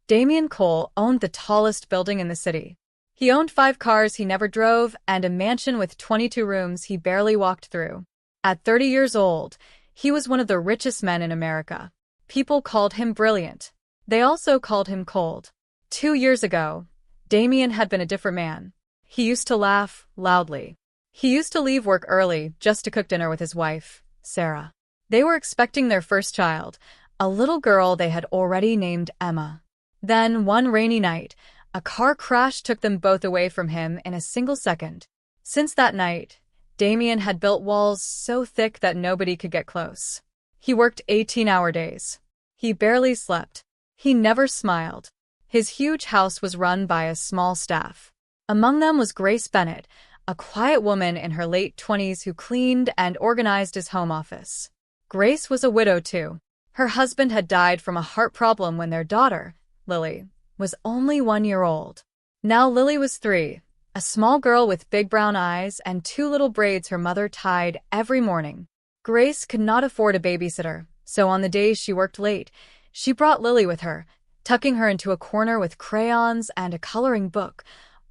Damian Cole owned the tallest building in the city. He owned 5 cars he never drove and a mansion with 22 rooms he barely walked through. At 30 years old, he was one of the richest men in America. People called him brilliant. They also called him cold. 2 years ago, Damian had been a different man. He used to laugh loudly. He used to leave work early just to cook dinner with his wife, Sarah. They were expecting their first child, a little girl they had already named Emma. Then, one rainy night, a car crash took them both away from him in a single second. Since that night, Damian had built walls so thick that nobody could get close. He worked 18-hour days. He barely slept. He never smiled. His huge house was run by a small staff. Among them was Grace Bennett, a quiet woman in her late 20s who cleaned and organized his home office. Grace was a widow too. Her husband had died from a heart problem when their daughter, Lily, was only 1 year old. Now Lily was 3, a small girl with big brown eyes and 2 little braids her mother tied every morning. Grace could not afford a babysitter, so on the days she worked late, she brought Lily with her, tucking her into a corner with crayons and a coloring book,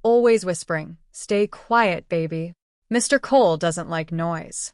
always whispering, "Stay quiet, baby. Mr. Cole doesn't like noise."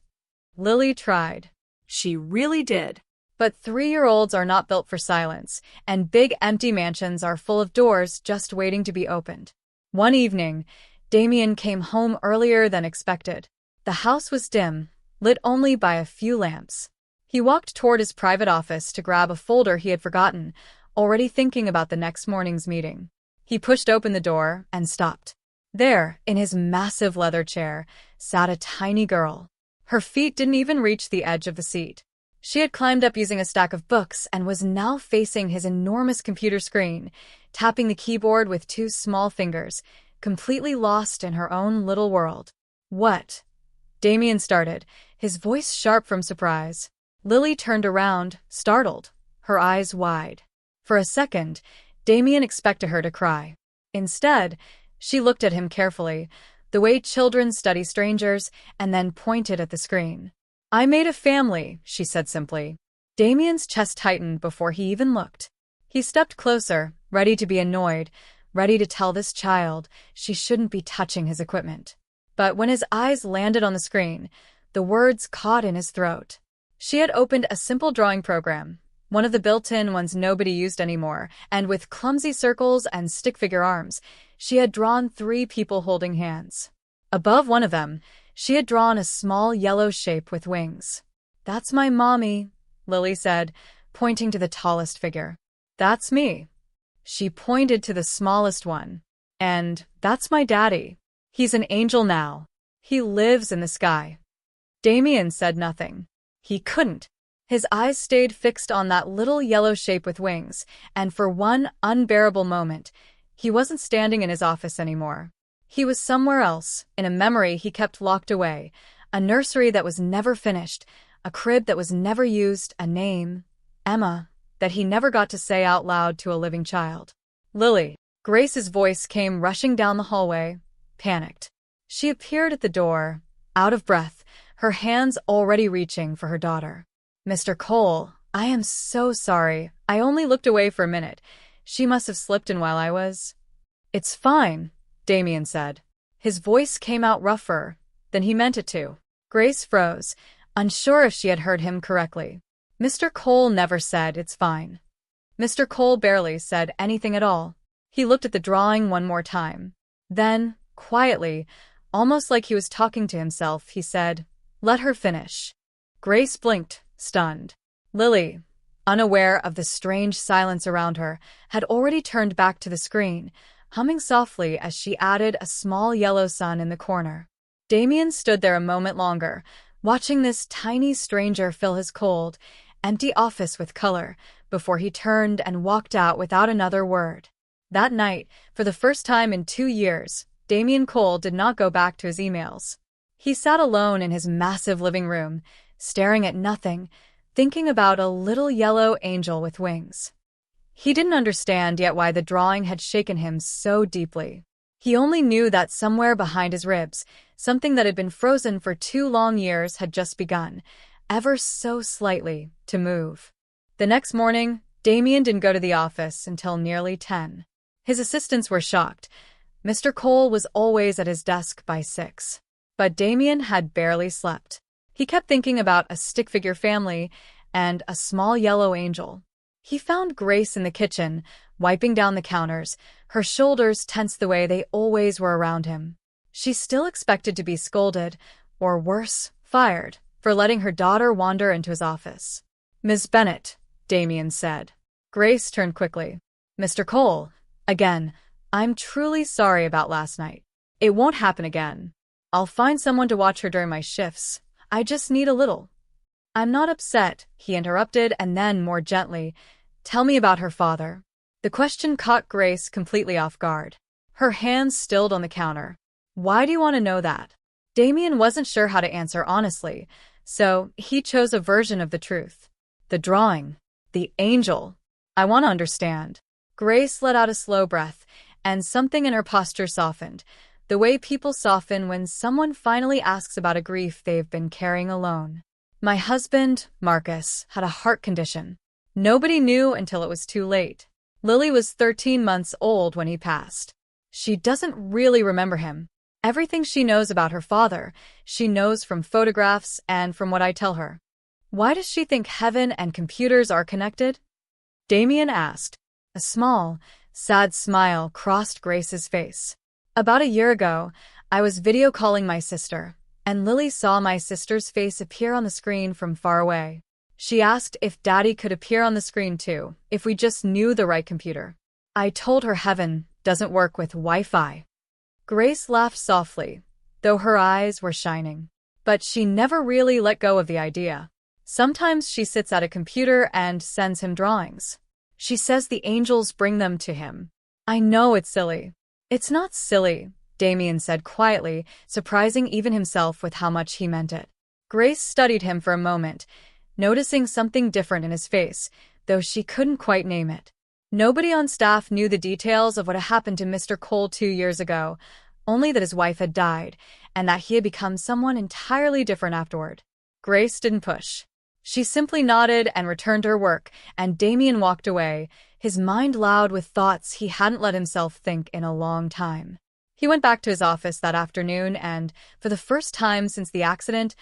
Lily tried. She really did. But 3-year-olds are not built for silence, and big empty mansions are full of doors just waiting to be opened. One evening, Damian came home earlier than expected. The house was dim, lit only by a few lamps. He walked toward his private office to grab a folder he had forgotten, already thinking about the next morning's meeting. He pushed open the door and stopped. There, in his massive leather chair, sat a tiny girl. Her feet didn't even reach the edge of the seat. She had climbed up using a stack of books and was now facing his enormous computer screen, tapping the keyboard with 2 small fingers, completely lost in her own little world. "What?" Damian started, his voice sharp from surprise. Lily turned around, startled, her eyes wide. For a second, Damian expected her to cry. Instead, she looked at him carefully, the way children study strangers, and then pointed at the screen. "I made a family," she said simply. Damian's chest tightened before he even looked. He stepped closer, ready to be annoyed, ready to tell this child she shouldn't be touching his equipment. But when his eyes landed on the screen, the words caught in his throat. She had opened a simple drawing program, one of the built-in ones nobody used anymore, and with clumsy circles and stick-figure arms, she had drawn 3 people holding hands. Above one of them, she had drawn a small yellow shape with wings. "That's my mommy," Lily said, pointing to the tallest figure. "That's me." She pointed to the smallest one. "And that's my daddy. He's an angel now. He lives in the sky." Damian said nothing. He couldn't. His eyes stayed fixed on that little yellow shape with wings, and for one unbearable moment, he wasn't standing in his office anymore. He was somewhere else, in a memory he kept locked away, a nursery that was never finished, a crib that was never used, a name, Emma, that he never got to say out loud to a living child. "Lily." Grace's voice came rushing down the hallway, panicked. She appeared at the door, out of breath, her hands already reaching for her daughter. "Mr. Cole, I am so sorry. I only looked away for a minute. She must have slipped in while I was—" "It's fine," Damian said. His voice came out rougher than he meant it to. Grace froze, unsure if she had heard him correctly. "Mr. Cole never said it's fine." Mr. Cole barely said anything at all. He looked at the drawing one more time. Then, quietly, almost like he was talking to himself, he said, "Let her finish." Grace blinked, stunned. Lily, unaware of the strange silence around her, had already turned back to the screen, humming softly as she added a small yellow sun in the corner. Damian stood there a moment longer, watching this tiny stranger fill his cold, empty office with color, before he turned and walked out without another word. That night, for the first time in 2 years, Damian Cole did not go back to his emails. He sat alone in his massive living room, staring at nothing, thinking about a little yellow angel with wings. He didn't understand yet why the drawing had shaken him so deeply. He only knew that somewhere behind his ribs, something that had been frozen for 2 long years had just begun, ever so slightly, to move. The next morning, Damien didn't go to the office until nearly 10. His assistants were shocked. Mr. Cole was always at his desk by 6. But Damien had barely slept. He kept thinking about a stick-figure family and a small yellow angel. He found Grace in the kitchen, wiping down the counters, her shoulders tense the way they always were around him. She still expected to be scolded, or worse, fired, for letting her daughter wander into his office. "Miss Bennet," Damien said. Grace turned quickly. "Mr. Cole, again, I'm truly sorry about last night. It won't happen again. I'll find someone to watch her during my shifts. I just need a little." "I'm not upset," he interrupted, and then, more gently, "Tell me about her father." The question caught Grace completely off guard. Her hands stilled on the counter. "Why do you want to know that?" Damien wasn't sure how to answer honestly, so he chose a version of the truth. "The drawing. The angel. I want to understand." Grace let out a slow breath, and something in her posture softened, the way people soften when someone finally asks about a grief they've been carrying alone. "My husband, Marcus, had a heart condition. Nobody knew until it was too late. Lily was 13 months old when he passed. She doesn't really remember him. Everything she knows about her father, she knows from photographs and from what I tell her." "Why does she think heaven and computers are connected?" Damien asked. A small, sad smile crossed Grace's face. "About a year ago, I was video calling my sister, and Lily saw my sister's face appear on the screen from far away. She asked if Daddy could appear on the screen too, if we just knew the right computer. I told her heaven doesn't work with Wi-Fi." Grace laughed softly, though her eyes were shining. But she never really let go of the idea. "Sometimes she sits at a computer and sends him drawings. She says the angels bring them to him." "I know it's silly." "It's not silly," Damien said quietly, surprising even himself with how much he meant it. Grace studied him for a moment, noticing something different in his face, though she couldn't quite name it. Nobody on staff knew the details of what had happened to Mr. Cole 2 years ago, only that his wife had died, and that he had become someone entirely different afterward. Grace didn't push. She simply nodded and returned to her work, and Damien walked away, his mind loud with thoughts he hadn't let himself think in a long time. He went back to his office that afternoon and, for the first time since the accident,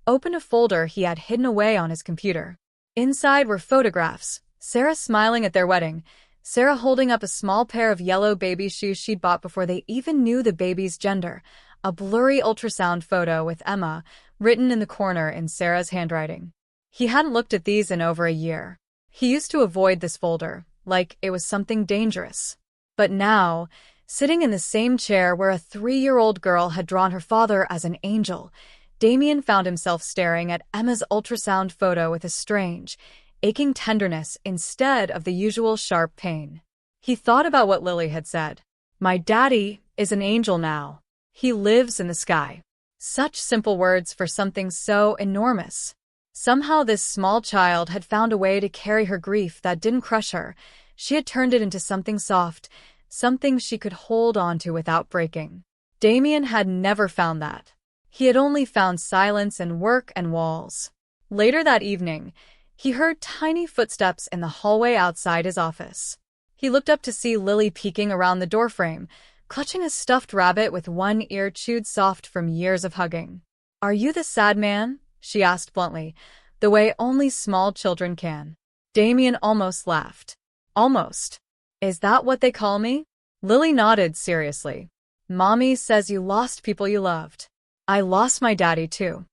opened a folder he had hidden away on his computer. Inside were photographs, Sarah smiling at their wedding, Sarah holding up a small pair of yellow baby shoes she'd bought before they even knew the baby's gender, a blurry ultrasound photo with Emma, written in the corner in Sarah's handwriting. He hadn't looked at these in over a year. He used to avoid this folder, like it was something dangerous. But now, sitting in the same chair where a 3-year-old girl had drawn her father as an angel, Damien found himself staring at Emma's ultrasound photo with a strange, aching tenderness instead of the usual sharp pain. He thought about what Lily had said. "My daddy is an angel now. He lives in the sky." Such simple words for something so enormous. Somehow this small child had found a way to carry her grief that didn't crush her. She had turned it into something soft, something she could hold on to without breaking. Damien had never found that. He had only found silence and work and walls. Later that evening, he heard tiny footsteps in the hallway outside his office. He looked up to see Lily peeking around the doorframe, clutching a stuffed rabbit with one ear chewed soft from years of hugging. "Are you the sad man?" she asked bluntly, the way only small children can. Damien almost laughed. "Almost. Is that what they call me?" Lily nodded seriously. "Mommy says you lost people you loved. I lost my daddy too."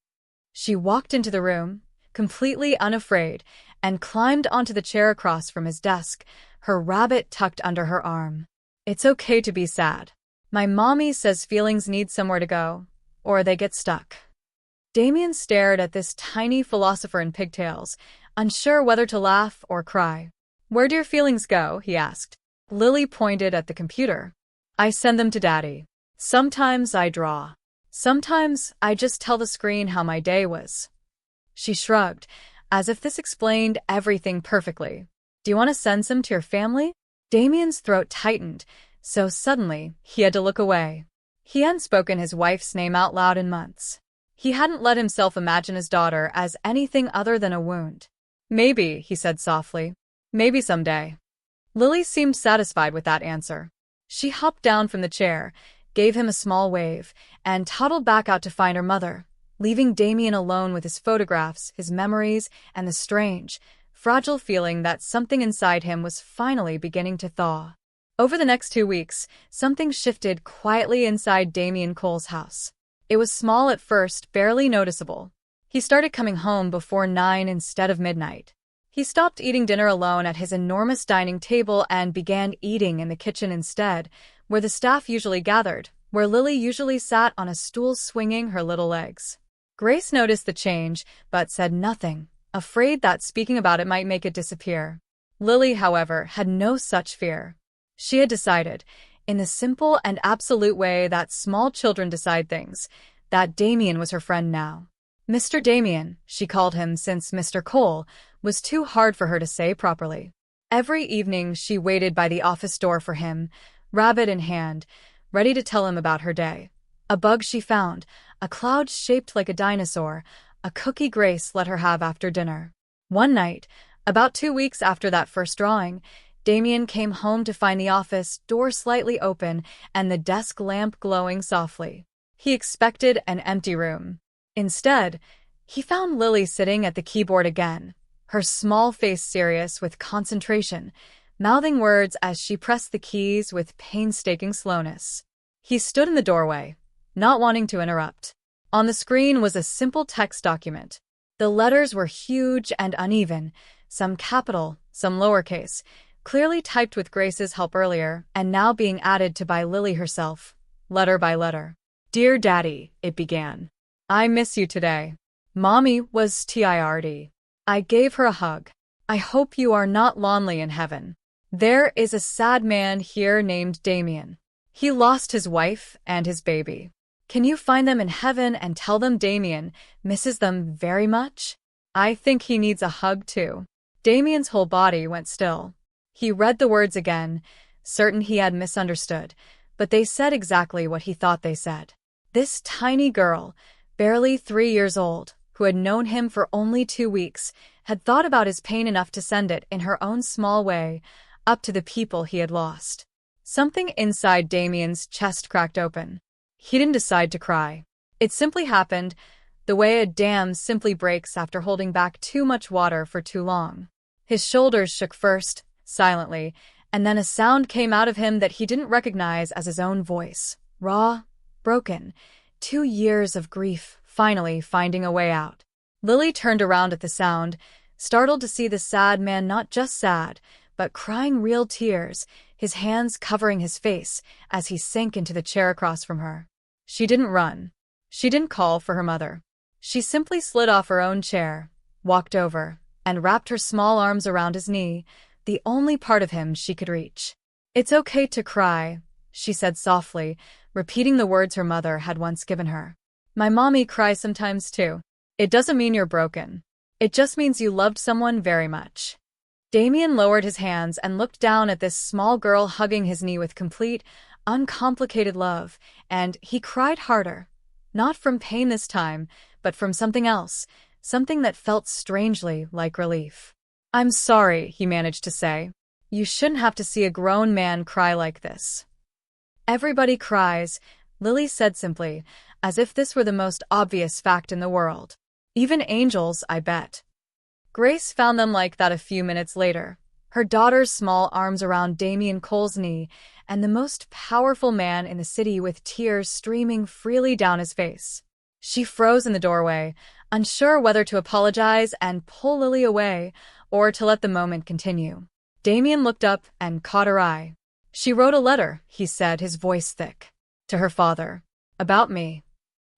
She walked into the room, completely unafraid, and climbed onto the chair across from his desk, her rabbit tucked under her arm. "It's okay to be sad. My mommy says feelings need somewhere to go, or they get stuck." Damien stared at this tiny philosopher in pigtails, unsure whether to laugh or cry. "Where do your feelings go?" he asked. Lily pointed at the computer. "I send them to Daddy. Sometimes I draw. Sometimes I just tell the screen how my day was." She shrugged, as if this explained everything perfectly. "Do you want to send some to your family?" Damien's throat tightened, so suddenly he had to look away. He hadn't spoken his wife's name out loud in months. He hadn't let himself imagine his daughter as anything other than a wound. "Maybe," he said softly. Maybe someday. Lily seemed satisfied with that answer. She hopped down from the chair, gave him a small wave, and toddled back out to find her mother, leaving Damien alone with his photographs, his memories, and the strange, fragile feeling that something inside him was finally beginning to thaw. Over the next 2 weeks, something shifted quietly inside Damien Cole's house. It was small at first, barely noticeable. He started coming home before 9 instead of midnight. He stopped eating dinner alone at his enormous dining table and began eating in the kitchen instead, where the staff usually gathered, where Lily usually sat on a stool swinging her little legs. Grace noticed the change, but said nothing, afraid that speaking about it might make it disappear. Lily, however, had no such fear. She had decided, in the simple and absolute way that small children decide things, that Damien was her friend now. Mr. Damien, she called him since Mr. Cole, was too hard for her to say properly. Every evening she waited by the office door for him, rabbit in hand, ready to tell him about her day. A bug she found, a cloud shaped like a dinosaur, a cookie Grace let her have after dinner. One night, about 2 weeks after that first drawing, Damien came home to find the office door slightly open and the desk lamp glowing softly. He expected an empty room. Instead, he found Lily sitting at the keyboard again, her small face serious with concentration, mouthing words as she pressed the keys with painstaking slowness. He stood in the doorway, not wanting to interrupt. On the screen was a simple text document. The letters were huge and uneven, some capital, some lowercase, clearly typed with Grace's help earlier, and now being added to by Lily herself, letter by letter. "Dear Daddy," it began. "I miss you today. Mommy was tired. I gave her a hug. I hope you are not lonely in heaven. There is a sad man here named Damien. He lost his wife and his baby. Can you find them in heaven and tell them Damien misses them very much? I think he needs a hug too." Damien's whole body went still. He read the words again, certain he had misunderstood, but they said exactly what he thought they said. This tiny girl, barely 3 years old, who had known him for only 2 weeks, had thought about his pain enough to send it in her own small way, up to the people he had lost. Something inside Damien's chest cracked open. He didn't decide to cry. It simply happened, the way a dam simply breaks after holding back too much water for too long. His shoulders shook first, silently, and then a sound came out of him that he didn't recognize as his own voice. Raw, broken, 2 years of grief finally finding a way out. Lily turned around at the sound, startled to see the sad man not just sad, but crying real tears, his hands covering his face as he sank into the chair across from her. She didn't run. She didn't call for her mother. She simply slid off her own chair, walked over, and wrapped her small arms around his knee, the only part of him she could reach. "It's okay to cry," she said softly, repeating the words her mother had once given her. "My mommy cries sometimes too. It doesn't mean you're broken. It just means you loved someone very much." Damien lowered his hands and looked down at this small girl hugging his knee with complete, uncomplicated love, and he cried harder. Not from pain this time, but from something else, something that felt strangely like relief. "I'm sorry," he managed to say. "You shouldn't have to see a grown man cry like this." "Everybody cries," Lily said simply, as if this were the most obvious fact in the world. "Even angels, I bet." Grace found them like that a few minutes later, her daughter's small arms around Damien Cole's knee, and the most powerful man in the city with tears streaming freely down his face. She froze in the doorway, unsure whether to apologize and pull Lily away, or to let the moment continue. Damien looked up and caught her eye. "She wrote a letter," he said, his voice thick, "to her father. About me."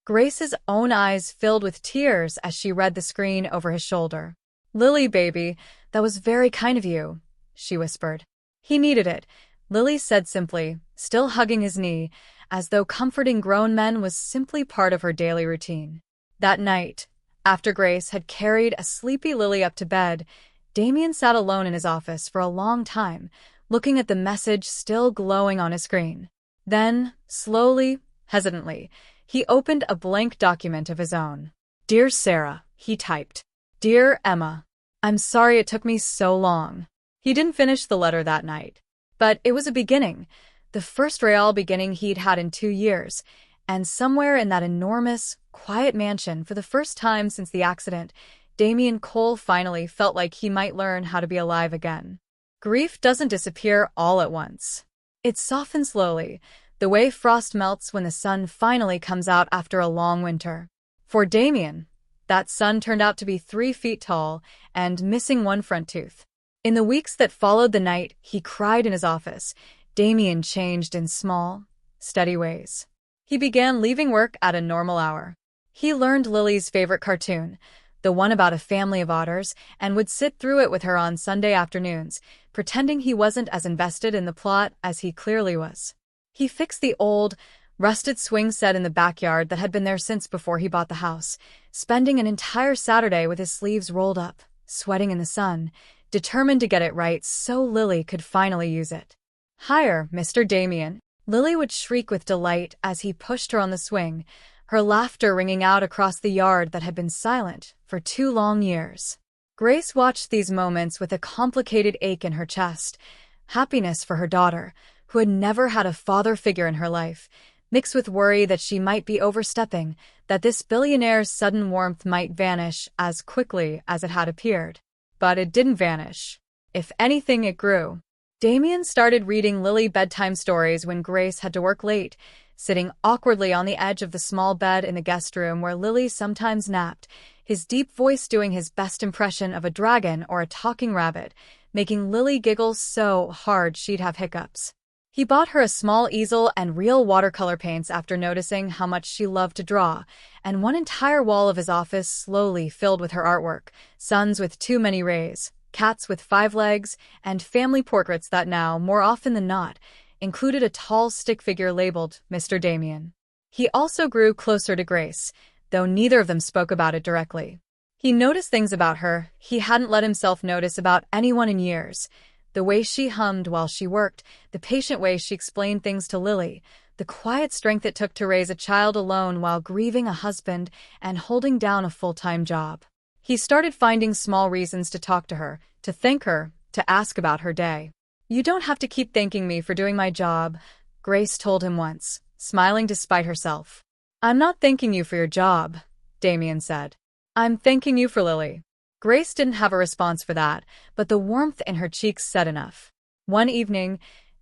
Grace's own eyes filled with tears as she read the screen over his shoulder. "Lily, baby, that was very kind of you," she whispered. "He needed it," Lily said simply, still hugging his knee, as though comforting grown men was simply part of her daily routine. That night, after Grace had carried a sleepy Lily up to bed, Damien sat alone in his office for a long time, looking at the message still glowing on his screen. Then, slowly, hesitantly, he opened a blank document of his own. "Dear Sarah," he typed. "Dear Emma, I'm sorry it took me so long. He didn't finish the letter that night. But it was a beginning, the first real beginning he'd had in 2 years, and somewhere in that enormous, quiet mansion, for the first time since the accident, Damien Cole finally felt like he might learn how to be alive again. Grief doesn't disappear all at once. It softens slowly, the way frost melts when the sun finally comes out after a long winter. For Damien, that sun turned out to be 3 feet tall and missing one front tooth. In the weeks that followed the night he cried in his office, Damien changed in small, steady ways. He began leaving work at a normal hour. He learned Lily's favorite cartoon, the one about a family of otters, and would sit through it with her on Sunday afternoons, pretending he wasn't as invested in the plot as he clearly was. He fixed the old, rusted swing set in the backyard that had been there since before he bought the house, spending an entire Saturday with his sleeves rolled up, sweating in the sun, determined to get it right so Lily could finally use it. "Higher, Mr. Damien," Lily would shriek with delight as he pushed her on the swing, her laughter ringing out across the yard that had been silent for 2 long years. Grace watched these moments with a complicated ache in her chest, happiness for her daughter, who had never had a father figure in her life, mixed with worry that she might be overstepping, that this billionaire's sudden warmth might vanish as quickly as it had appeared. But it didn't vanish. If anything, it grew. Damien started reading Lily bedtime stories when Grace had to work late, sitting awkwardly on the edge of the small bed in the guest room where Lily sometimes napped, his deep voice doing his best impression of a dragon or a talking rabbit, making Lily giggle so hard she'd have hiccups. He bought her a small easel and real watercolor paints after noticing how much she loved to draw, and one entire wall of his office slowly filled with her artwork, suns with too many rays, cats with 5 legs, and family portraits that now, more often than not, included a tall stick figure labeled Mr. Damien. He also grew closer to Grace, though neither of them spoke about it directly. He noticed things about her he hadn't let himself notice about anyone in years. The way she hummed while she worked, the patient way she explained things to Lily, the quiet strength it took to raise a child alone while grieving a husband and holding down a full-time job. He started finding small reasons to talk to her, to thank her, to ask about her day. "You don't have to keep thanking me for doing my job," Grace told him once, smiling despite herself. "I'm not thanking you for your job," Damien said. "I'm thanking you for Lily." Grace didn't have a response for that, but the warmth in her cheeks said enough. One evening,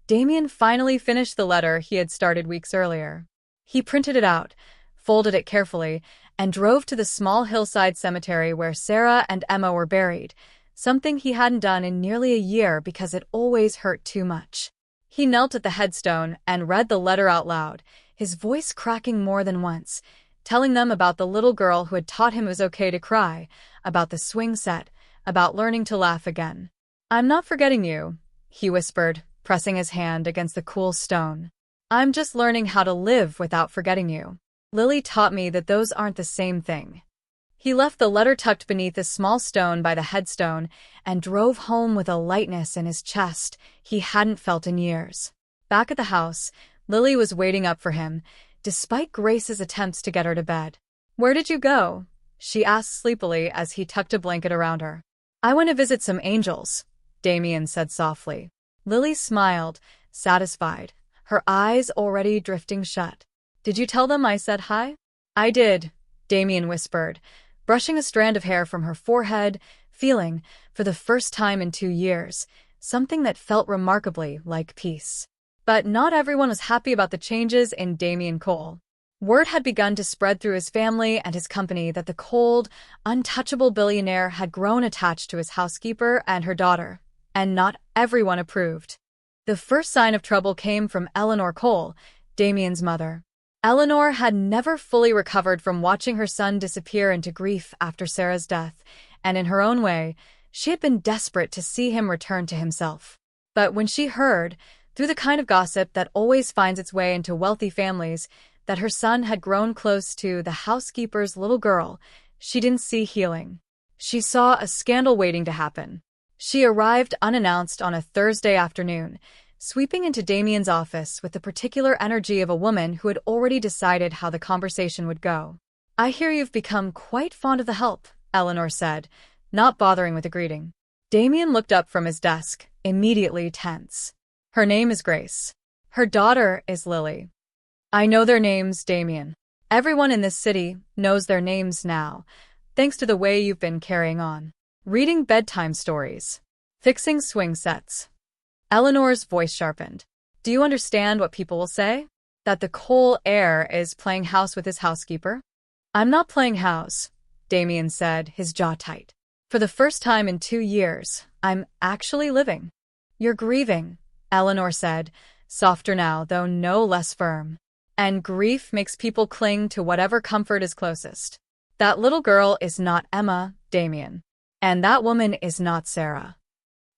Damien finally finished the letter he had started weeks earlier. He printed it out, folded it carefully, and drove to the small hillside cemetery where Sarah and Emma were buried, something he hadn't done in nearly a year because it always hurt too much. He knelt at the headstone and read the letter out loud, his voice cracking more than once, telling them about the little girl who had taught him it was okay to cry, about the swing set, about learning to laugh again. "I'm not forgetting you," he whispered, pressing his hand against the cool stone. "I'm just learning how to live without forgetting you. Lily taught me that those aren't the same thing." He left the letter tucked beneath a small stone by the headstone and drove home with a lightness in his chest he hadn't felt in years. Back at the house, Lily was waiting up for him, despite Grace's attempts to get her to bed. "Where did you go?" she asked sleepily as he tucked a blanket around her. "I went to visit some angels," Damien said softly. Lily smiled, satisfied, her eyes already drifting shut. "Did you tell them I said hi?" "I did," Damien whispered, brushing a strand of hair from her forehead, feeling, for the first time in 2 years, something that felt remarkably like peace. But not everyone was happy about the changes in Damien Cole. Word had begun to spread through his family and his company that the cold, untouchable billionaire had grown attached to his housekeeper and her daughter, and not everyone approved. The first sign of trouble came from Eleanor Cole, Damien's mother. Eleanor had never fully recovered from watching her son disappear into grief after Sarah's death, and in her own way, she had been desperate to see him return to himself. But when she heard, through the kind of gossip that always finds its way into wealthy families, that her son had grown close to the housekeeper's little girl, she didn't see healing. She saw a scandal waiting to happen. She arrived unannounced on a Thursday afternoon, sweeping into Damien's office with the particular energy of a woman who had already decided how the conversation would go. "I hear you've become quite fond of the help," Eleanor said, not bothering with a greeting. Damien looked up from his desk, immediately tense. Her name is Grace. Her daughter is Lily. I know their names, Damien. Everyone in this city knows their names now, thanks to the way you've been carrying on. Reading bedtime stories. Fixing swing sets. Eleanor's voice sharpened. Do you understand what people will say? That the Cole heir is playing house with his housekeeper? I'm not playing house, Damien said, his jaw tight. For the first time in 2 years, I'm actually living. You're grieving, Eleanor said, softer now, though no less firm. And grief makes people cling to whatever comfort is closest. That little girl is not Emma, Damien. And that woman is not Sarah.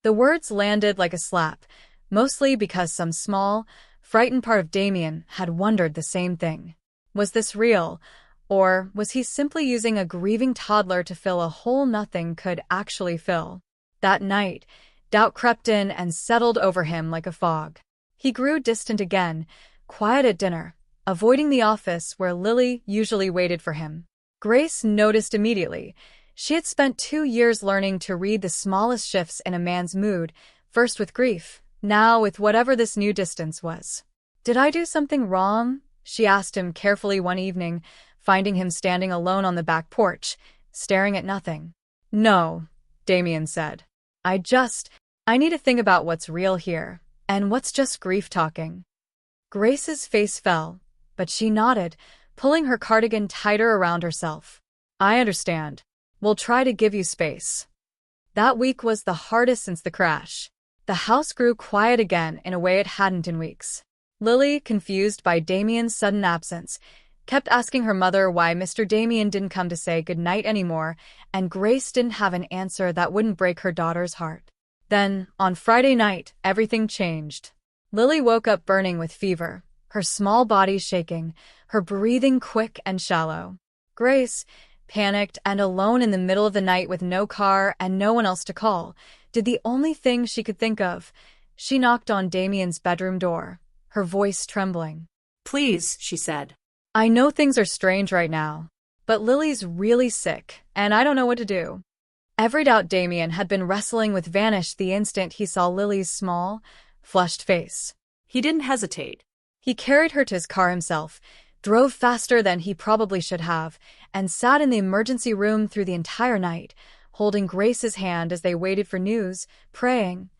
The words landed like a slap, mostly because some small, frightened part of Damien had wondered the same thing. Was this real, or was he simply using a grieving toddler to fill a hole nothing could actually fill? That night, doubt crept in and settled over him like a fog. He grew distant again, quiet at dinner, avoiding the office where Lily usually waited for him. Grace noticed immediately. She had spent 2 years learning to read the smallest shifts in a man's mood, first with grief, now with whatever this new distance was. Did I do something wrong? She asked him carefully one evening, finding him standing alone on the back porch, staring at nothing. No, Damien said. I need to think about what's real here, and what's just grief talking. Grace's face fell, but she nodded, pulling her cardigan tighter around herself. I understand. We'll try to give you space. That week was the hardest since the crash. The house grew quiet again in a way it hadn't in weeks. Lily, confused by Damien's sudden absence, kept asking her mother why Mr. Damien didn't come to say goodnight anymore, and Grace didn't have an answer that wouldn't break her daughter's heart. Then, on Friday night, everything changed. Lily woke up burning with fever, her small body shaking, her breathing quick and shallow. Grace, panicked and alone in the middle of the night with no car and no one else to call, did the only thing she could think of. She knocked on Damien's bedroom door, her voice trembling. Please, she said. I know things are strange right now, but Lily's really sick, and I don't know what to do. Every doubt Damien had been wrestling with vanished the instant he saw Lily's small, flushed face. He didn't hesitate. He carried her to his car himself, drove faster than he probably should have, and sat in the emergency room through the entire night, holding Grace's hand as they waited for news, praying,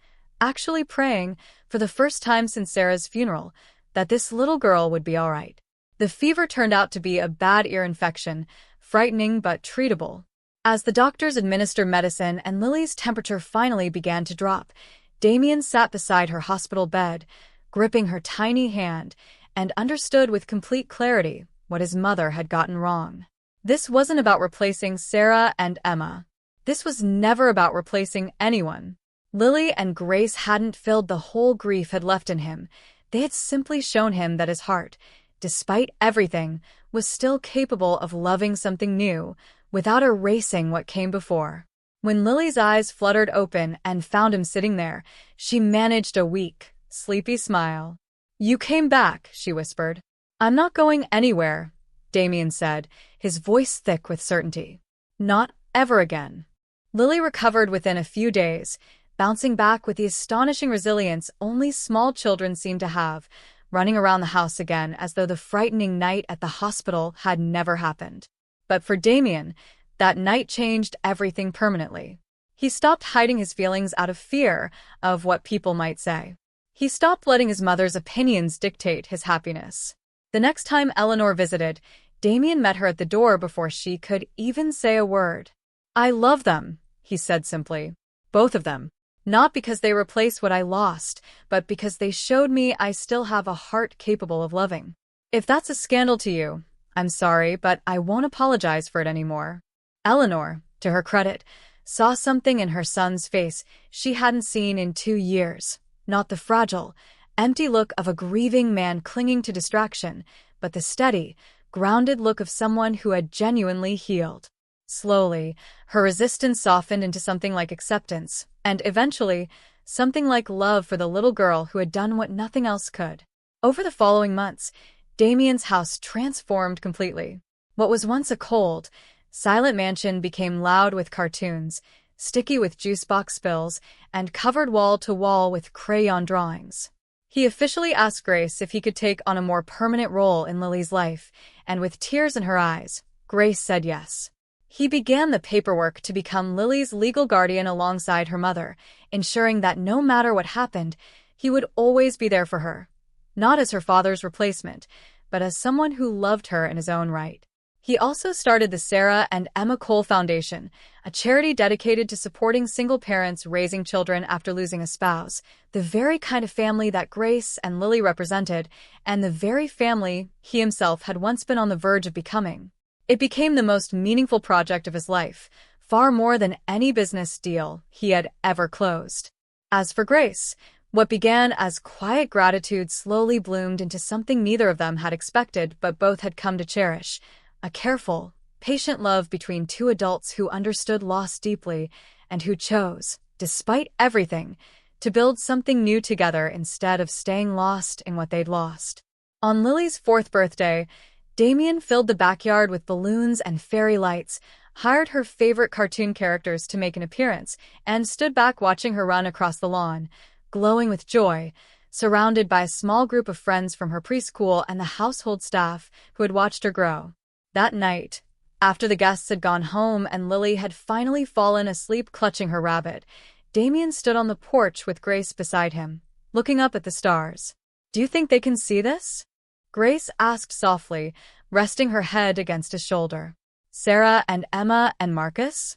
actually praying, for the first time since Sarah's funeral, that this little girl would be all right. The fever turned out to be a bad ear infection, frightening but treatable. As the doctors administered medicine and Lily's temperature finally began to drop, Damien sat beside her hospital bed, gripping her tiny hand, and understood with complete clarity what his mother had gotten wrong. This wasn't about replacing Sarah and Emma. This was never about replacing anyone. Lily and Grace hadn't filled the hole grief had left in him. They had simply shown him that his heart, despite everything, was still capable of loving something new, without erasing what came before. When Lily's eyes fluttered open and found him sitting there, she managed a weak, sleepy smile. You came back, she whispered. I'm not going anywhere, Damien said, his voice thick with certainty. Not ever again. Lily recovered within a few days, bouncing back with the astonishing resilience only small children seem to have, running around the house again as though the frightening night at the hospital had never happened. But for Damien, that night changed everything permanently. He stopped hiding his feelings out of fear of what people might say. He stopped letting his mother's opinions dictate his happiness. The next time Eleanor visited, Damien met her at the door before she could even say a word. I love them, he said simply. Both of them. Not because they replace what I lost, but because they showed me I still have a heart capable of loving. If that's a scandal to you, I'm sorry, but I won't apologize for it anymore. Eleanor, to her credit, saw something in her son's face she hadn't seen in 2 years. Not the fragile, empty look of a grieving man clinging to distraction, but the steady, grounded look of someone who had genuinely healed. Slowly, her resistance softened into something like acceptance, and eventually, something like love for the little girl who had done what nothing else could. Over the following months, Damien's house transformed completely. What was once a cold, silent mansion became loud with cartoons, sticky with juice box spills, and covered wall to wall with crayon drawings. He officially asked Grace if he could take on a more permanent role in Lily's life, and with tears in her eyes, Grace said yes. He began the paperwork to become Lily's legal guardian alongside her mother, ensuring that no matter what happened, he would always be there for her. Not as her father's replacement, but as someone who loved her in his own right. He also started the Sarah and Emma Cole Foundation, a charity dedicated to supporting single parents raising children after losing a spouse, the very kind of family that Grace and Lily represented, and the very family he himself had once been on the verge of becoming. It became the most meaningful project of his life, far more than any business deal he had ever closed. As for Grace, what began as quiet gratitude slowly bloomed into something neither of them had expected but both had come to cherish. A careful, patient love between two adults who understood loss deeply and who chose, despite everything, to build something new together instead of staying lost in what they'd lost. On Lily's 4th birthday, Damien filled the backyard with balloons and fairy lights, hired her favorite cartoon characters to make an appearance, and stood back watching her run across the lawn, glowing with joy, surrounded by a small group of friends from her preschool and the household staff who had watched her grow. That night, after the guests had gone home and Lily had finally fallen asleep clutching her rabbit, Damien stood on the porch with Grace beside him, looking up at the stars. "Do you think they can see this?" Grace asked softly, resting her head against his shoulder. "Sarah and Emma and Marcus?"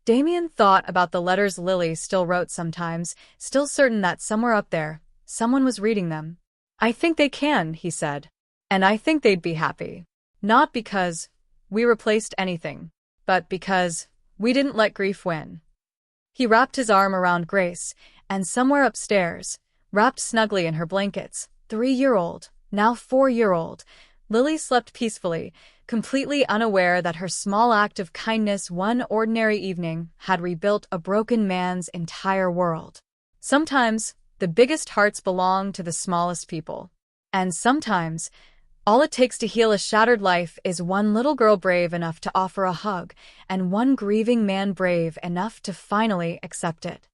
Damien thought about the letters Lily still wrote sometimes, still certain that somewhere up there, someone was reading them. "I think they can," he said. "And I think they'd be happy. Not because we replaced anything, but because we didn't let grief win." He wrapped his arm around Grace, and somewhere upstairs, wrapped snugly in her blankets, 3-year-old, now 4-year-old, Lily slept peacefully, completely unaware that her small act of kindness one ordinary evening had rebuilt a broken man's entire world. Sometimes, the biggest hearts belong to the smallest people. And sometimes, all it takes to heal a shattered life is one little girl brave enough to offer a hug, and one grieving man brave enough to finally accept it.